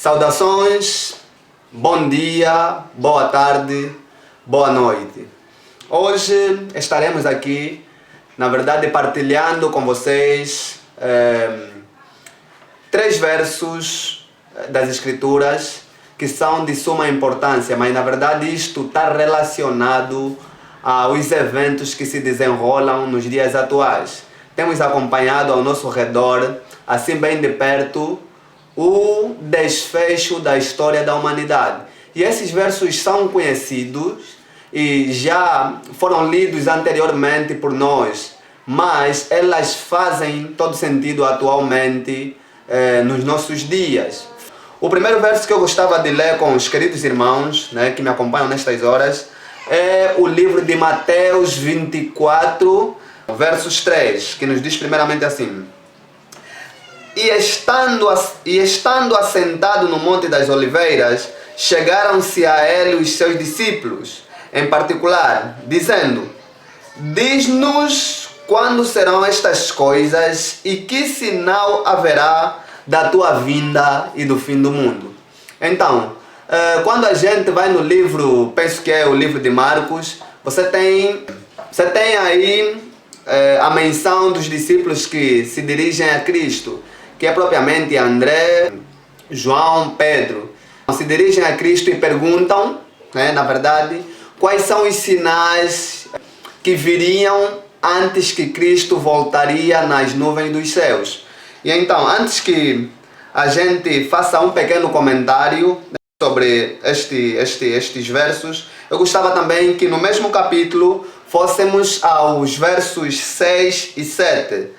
Saudações, bom dia, boa tarde, boa noite. Hoje estaremos aqui, na verdade, partilhando com vocês 3 versos das Escrituras que são de suma importância, mas na verdade isto está relacionado aos eventos que se desenrolam nos dias atuais. Temos acompanhado ao nosso redor, assim bem de perto, o desfecho da história da humanidade. E esses versos são conhecidos e já foram lidos anteriormente por nós, mas elas fazem todo sentido atualmente nos nossos dias. O primeiro verso que eu gostava de ler com os queridos irmãos, que me acompanham nestas horas, é o livro de Mateus 24, versos 3, que nos diz primeiramente assim: E estando assentado no Monte das Oliveiras, chegaram-se a ele os seus discípulos, em particular, dizendo: Diz-nos quando serão estas coisas e que sinal haverá da tua vinda e do fim do mundo. Então, quando a gente vai no livro, penso que é o livro de Marcos, você tem aí a menção dos discípulos que se dirigem a Cristo, que é propriamente André, João, Pedro. Se dirigem a Cristo e perguntam, na verdade, quais são os sinais que viriam antes que Cristo voltaria nas nuvens dos céus. E então, antes que a gente faça um pequeno comentário sobre estes versos, eu gostava também que no mesmo capítulo fôssemos aos versos 6 e 7,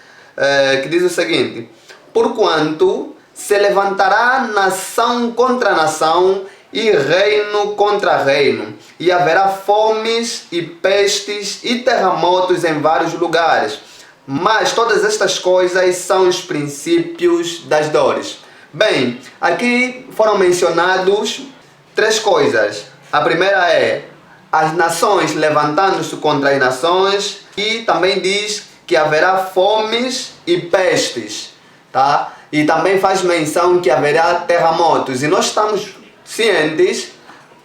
que diz o seguinte: Porquanto se levantará nação contra nação e reino contra reino, e haverá fomes e pestes e terremotos em vários lugares. Mas todas estas coisas são os princípios das dores. Bem, aqui foram mencionados 3 coisas. A primeira é as nações levantando-se contra as nações, e também diz que haverá fomes e pestes, tá? E também faz menção que haverá terremotos. E nós estamos cientes,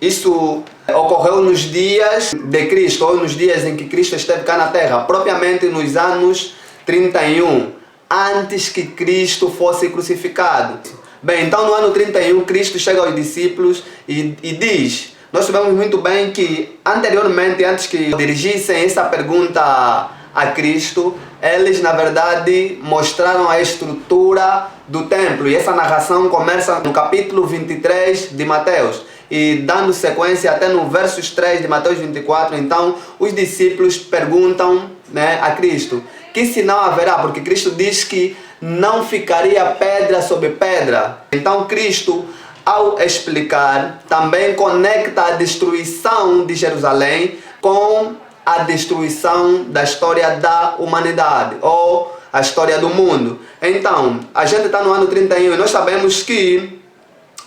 isso ocorreu nos dias de Cristo, ou nos dias em que Cristo esteve cá na Terra, propriamente nos anos 31, antes que Cristo fosse crucificado. Bem, então no ano 31, Cristo chega aos discípulos e diz: nós sabemos muito bem que anteriormente, antes que dirigissem essa pergunta a Cristo, eles na verdade mostraram a estrutura do templo, e essa narração começa no capítulo 23 de Mateus, e dando sequência até no versos 3 de Mateus 24. Então os discípulos perguntam a Cristo: que sinal haverá? Porque Cristo diz que não ficaria pedra sobre pedra. Então Cristo, ao explicar, também conecta a destruição de Jerusalém com a destruição da história da humanidade, ou a história do mundo. Então, a gente está no ano 31 e nós sabemos que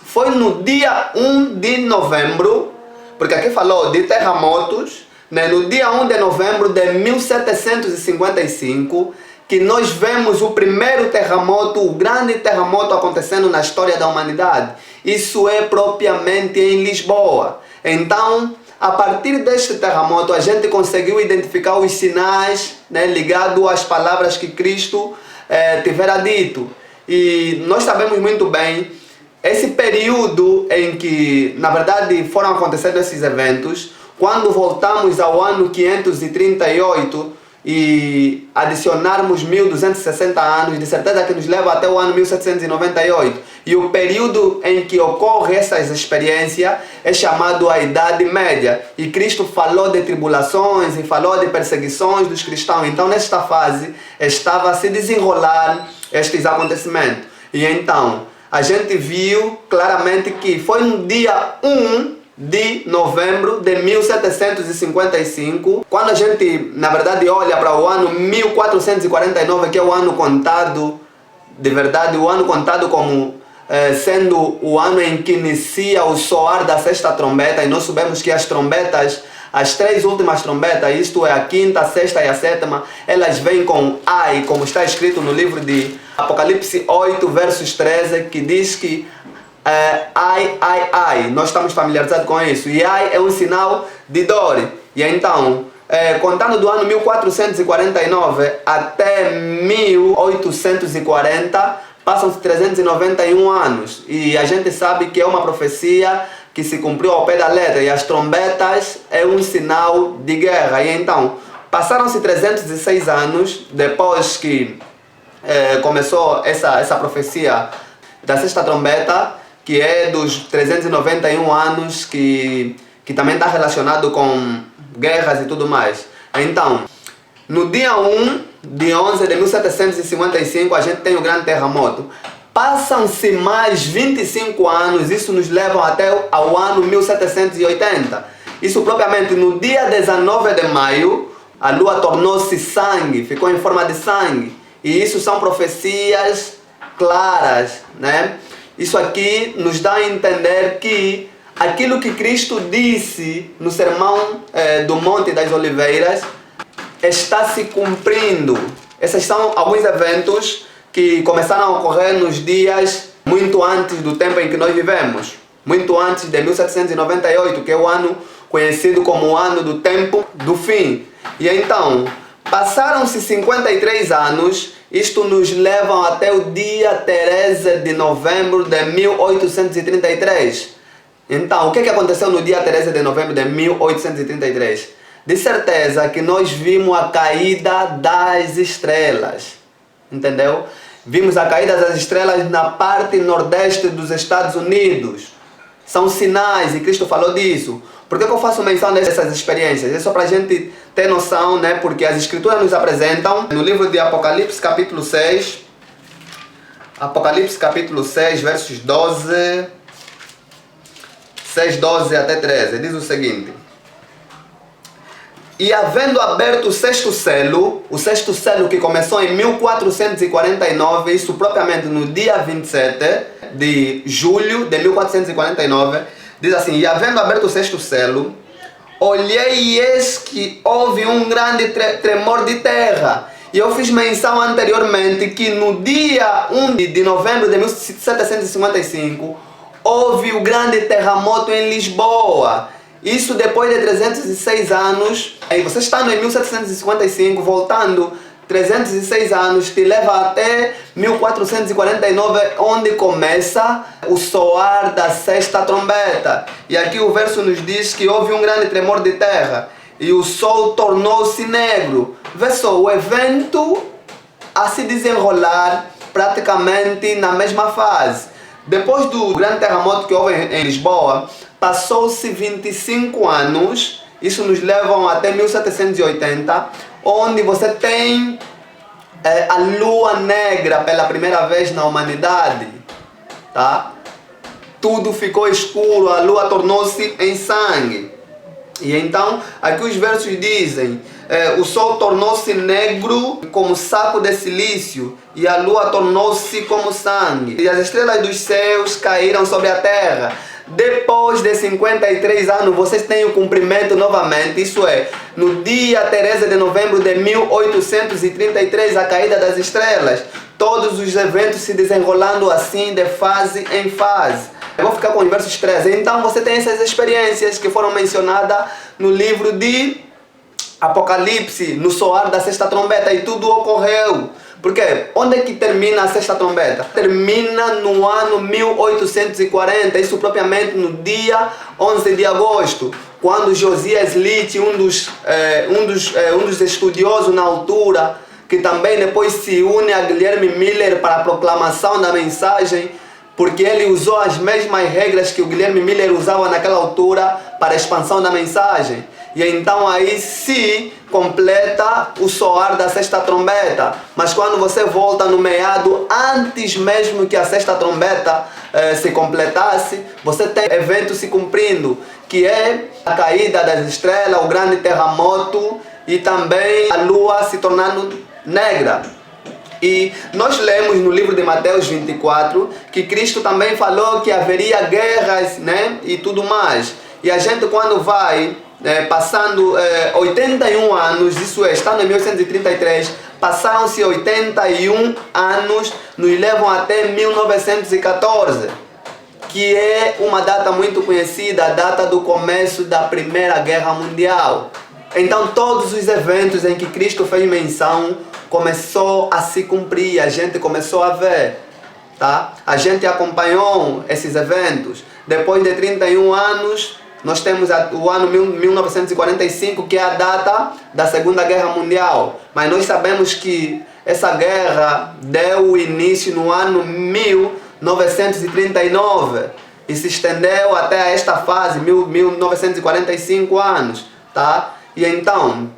foi no dia 1 de novembro, porque aqui falou de terremotos, no dia 1 de novembro de 1755, que nós vemos o primeiro terremoto, o grande terremoto acontecendo na história da humanidade. Isso é propriamente em Lisboa. Então, a partir deste terremoto, a gente conseguiu identificar os sinais ligados às palavras que Cristo tivera dito. E nós sabemos muito bem esse período em que, na verdade, foram acontecendo esses eventos. Quando voltamos ao ano 538 e adicionarmos 1260 anos, de certeza que nos leva até o ano 1798. E o período em que ocorre essas experiências é chamado a Idade Média. E Cristo falou de tribulações e falou de perseguições dos cristãos. Então, nesta fase, estava a se desenrolar estes acontecimentos. E então, a gente viu claramente que foi no dia 1 de novembro de 1755, quando a gente, na verdade, olha para o ano 1449, que é o ano contado, de verdade, o ano contado como sendo o ano em que inicia o soar da 6ª trombeta, e nós sabemos que as trombetas, as 3 últimas trombetas, isto é a 5ª, a 6ª e a 7ª, elas vêm com ai, como está escrito no livro de Apocalipse 8, versos 13, que diz que ai, ai, ai. Nós estamos familiarizados com isso. E ai é um sinal de dor. E então, contando do ano 1449 até 1840, passam-se 391 anos. E a gente sabe que é uma profecia que se cumpriu ao pé da letra. E as trombetas é um sinal de guerra. E então, passaram-se 306 anos depois que começou essa profecia da sexta trombeta, que é dos 391 anos, que também está relacionado com guerras e tudo mais. Então, no dia 1 de 11 de 1755, a gente tem o grande terremoto. Passam-se mais 25 anos, isso nos leva até ao ano 1780. Isso propriamente no dia 19 de maio, a lua tornou-se sangue, ficou em forma de sangue. E isso são profecias claras, né? Isso aqui nos dá a entender que aquilo que Cristo disse no sermão do Monte das Oliveiras está se cumprindo. Esses são alguns eventos que começaram a ocorrer nos dias muito antes do tempo em que nós vivemos. Muito antes de 1798, que é o ano conhecido como o ano do tempo do fim. E então, passaram-se 53 anos, isto nos leva até o dia 13 de novembro de 1833. Então, o que aconteceu no dia 13 de novembro de 1833? De certeza que nós vimos a caída das estrelas, entendeu? Vimos a caída das estrelas na parte nordeste dos Estados Unidos. São sinais, e Cristo falou disso. Por que eu faço menção dessas experiências? É só para a gente ter noção, né? Porque as Escrituras nos apresentam no livro de Apocalipse, capítulo 6. Apocalipse, capítulo 6, versos 12. 6, 12 até 13. Diz o seguinte: e havendo aberto o sexto selo que começou em 1449, isso propriamente no dia 27 de julho de 1449, diz assim: e havendo aberto o sexto selo, olhei e eis que houve um grande tremor de terra. E eu fiz menção anteriormente que no dia 1 de novembro de 1755, houve o grande terremoto em Lisboa. Isso depois de 306 anos. Aí você está em 1755, voltando 306 anos, te leva até 1449, onde começa o soar da sexta trombeta. E aqui o verso nos diz que houve um grande tremor de terra e o sol tornou-se negro. Vê só, o evento a se desenrolar praticamente na mesma fase. Depois do grande terremoto que houve em Lisboa, passou-se 25 anos, isso nos leva até 1780, onde você tem a lua negra pela primeira vez na humanidade, tá? Tudo ficou escuro, a lua tornou-se em sangue. E então, aqui os versos dizem: o sol tornou-se negro como saco de silício, e a lua tornou-se como sangue, e as estrelas dos céus caíram sobre a terra. Depois de 53 anos, vocês têm o cumprimento novamente, isso é, no dia 13 de novembro de 1833, a caída das estrelas. Todos os eventos se desenrolando assim, de fase em fase. Eu vou ficar com os versos 13. Então você tem essas experiências que foram mencionadas no livro de Apocalipse, no soar da sexta trombeta, e tudo ocorreu. Porque onde é que termina a sexta trombeta? Termina no ano 1840, isso propriamente no dia 11 de agosto, quando Josias Litch, um dos estudiosos na altura, que também depois se une a Guilherme Miller para a proclamação da mensagem, porque ele usou as mesmas regras que o Guilherme Miller usava naquela altura para a expansão da mensagem. E então aí se completa o soar da sexta trombeta. Mas quando você volta no meado, antes mesmo que a sexta trombeta se completasse, você tem evento se cumprindo, que é a caída das estrelas, o grande terremoto e também a lua se tornando negra. E nós lemos no livro de Mateus 24 que Cristo também falou que haveria guerras, né, e tudo mais. E a gente, quando vai passando 81 anos, isso é, estando em 1833, passaram-se 81 anos, nos levam até 1914, que é uma data muito conhecida, a data do começo da Primeira Guerra Mundial. Então todos os eventos em que Cristo fez menção começou a se cumprir, a gente começou a ver, tá? A gente acompanhou esses eventos. Depois de 31 anos, nós temos o ano 1945, que é a data da Segunda Guerra Mundial. Mas nós sabemos que essa guerra deu início no ano 1939 e se estendeu até esta fase, 1945 anos, tá? E então,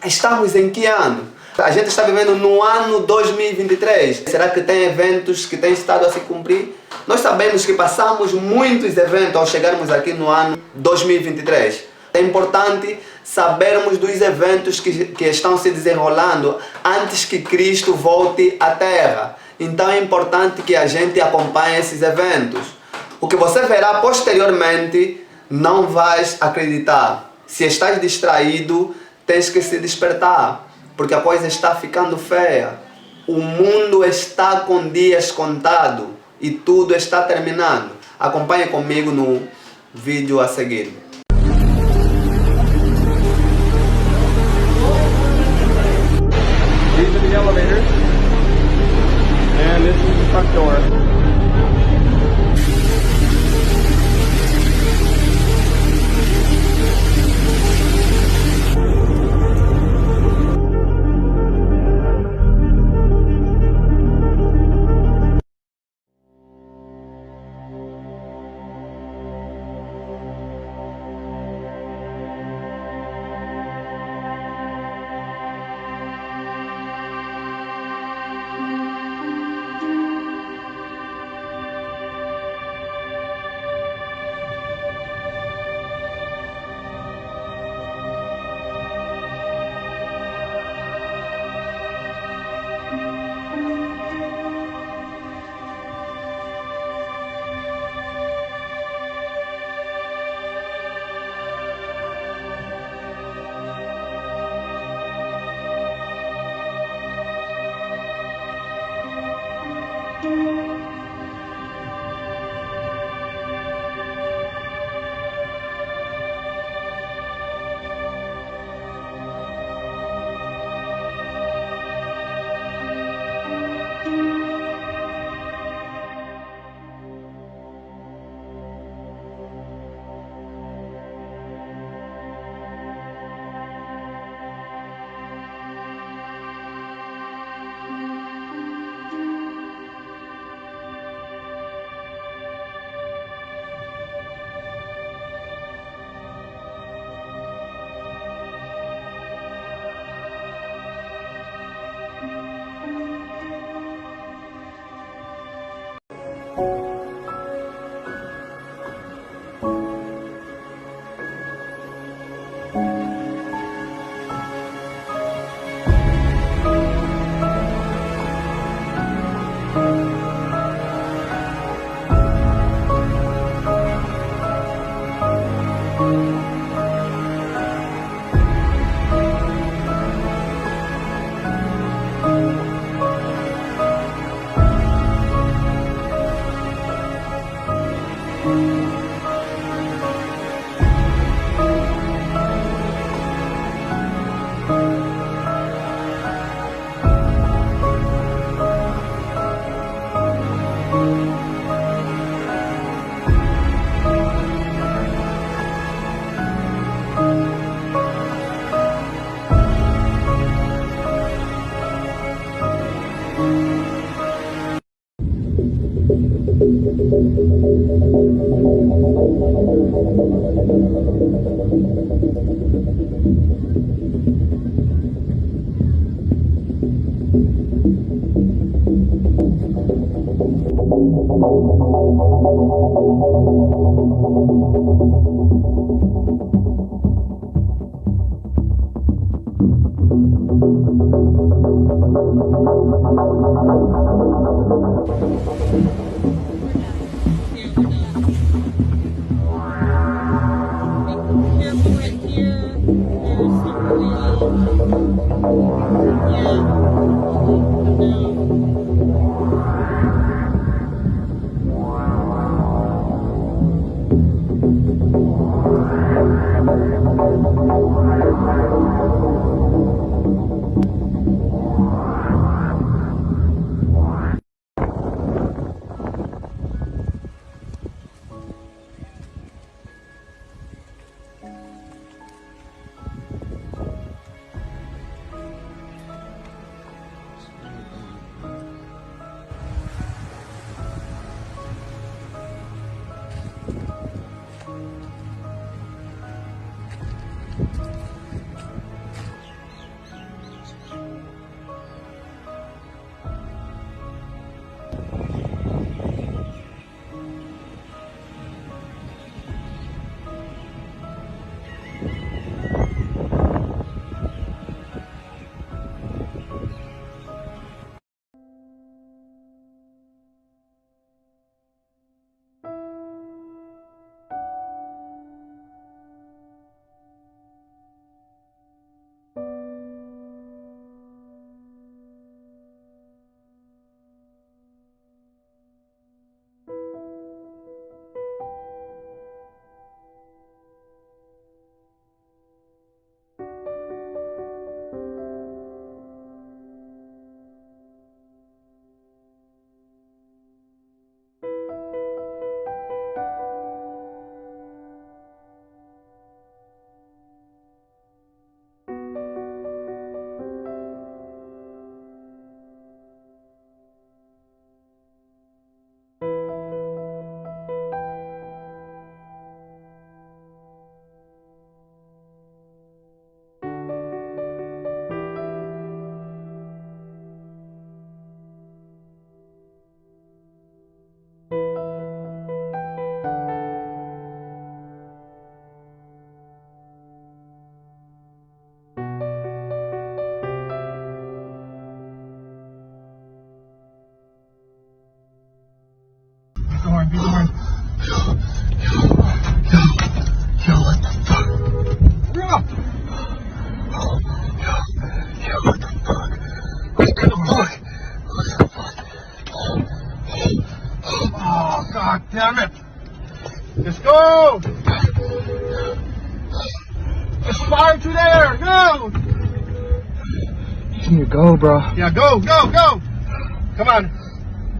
estamos em que ano? A gente está vivendo no ano 2023. Será que tem eventos que têm estado a se cumprir? Nós sabemos que passamos muitos eventos ao chegarmos aqui no ano 2023. É importante sabermos dos eventos que estão se desenrolando antes que Cristo volte à Terra. Então é importante que a gente acompanhe esses eventos. O que você verá posteriormente, não vais acreditar. Se estás distraído, tens que se despertar, porque a coisa está ficando feia. O mundo está com dias contados e tudo está terminando. Acompanhe comigo no vídeo a seguir. These are the elevators, and this is the front door. fire through there. Go. You need to go, bro. Yeah, go, go, go. Come on.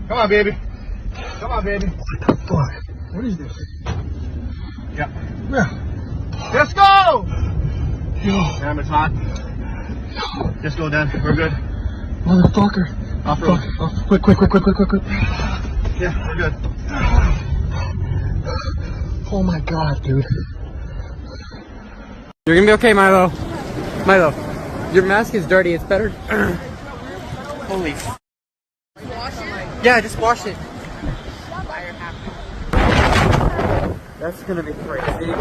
Come on, baby. Come on, baby. What the fuck? What is this? Yeah. Yeah. Let's go. Yo, Damn, it's hot. Just go, Dan. We're good. motherfucker. Off-road. Quick. Yeah, we're good. Oh my god, dude. You're gonna be okay, Milo. Milo, your mask is dirty. It's better. Holy. Wash it? Yeah, just wash it. That's gonna be crazy.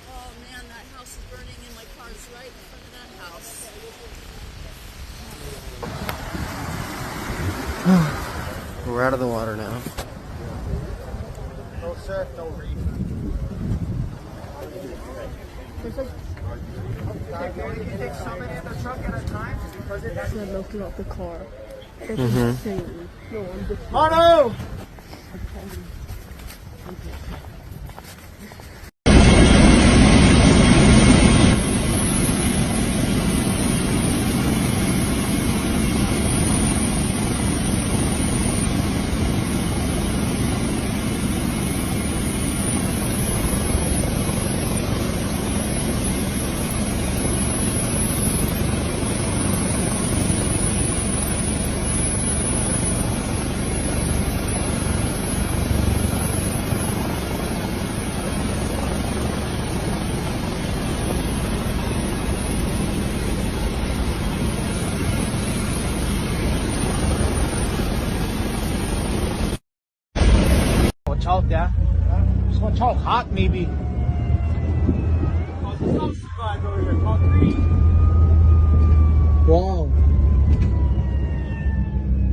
Oh man, that house is burning and my car is right in front of that house. We're out of the water now. No surf, no reef. Said looking out the car. That's insane. No, I'm just Mono! Watch out, yeah. Just watch out, hot maybe. Wow.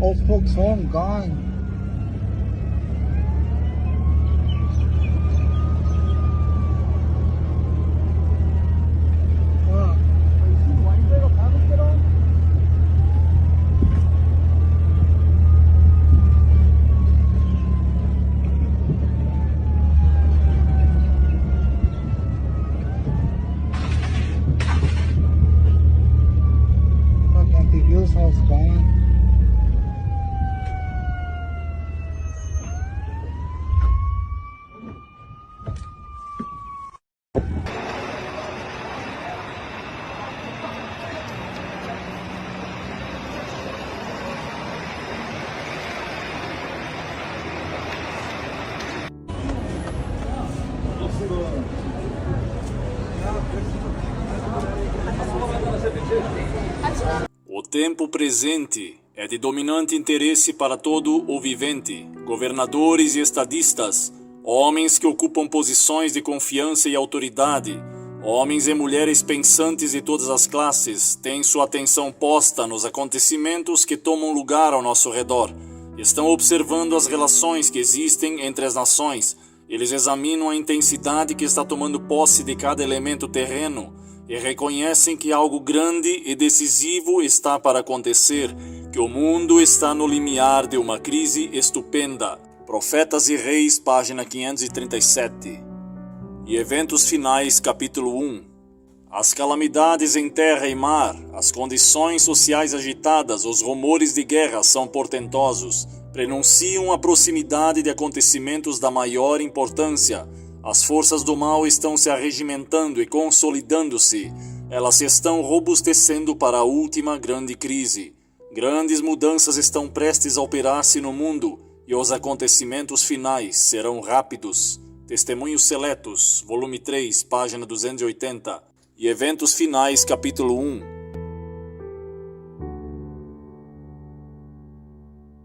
Old folks home, gone. Wow. Fuck, Auntie Bill's house gone. O tempo presente é de dominante interesse para todo o vivente. Governadores e estadistas, homens que ocupam posições de confiança e autoridade, homens e mulheres pensantes de todas as classes, têm sua atenção posta nos acontecimentos que tomam lugar ao nosso redor. Estão observando as relações que existem entre as nações. Eles examinam a intensidade que está tomando posse de cada elemento terreno e reconhecem que algo grande e decisivo está para acontecer, que o mundo está no limiar de uma crise estupenda. Profetas e Reis, página 537. E Eventos Finais, capítulo 1. As calamidades em terra e mar, as condições sociais agitadas, os rumores de guerra são portentosos, prenunciam a proximidade de acontecimentos da maior importância. As forças do mal estão se arregimentando e consolidando-se. Elas se estão robustecendo para a última grande crise. Grandes mudanças estão prestes a operar-se no mundo e os acontecimentos finais serão rápidos. Testemunhos Seletos, volume 3, página 280. E Eventos Finais, capítulo 1.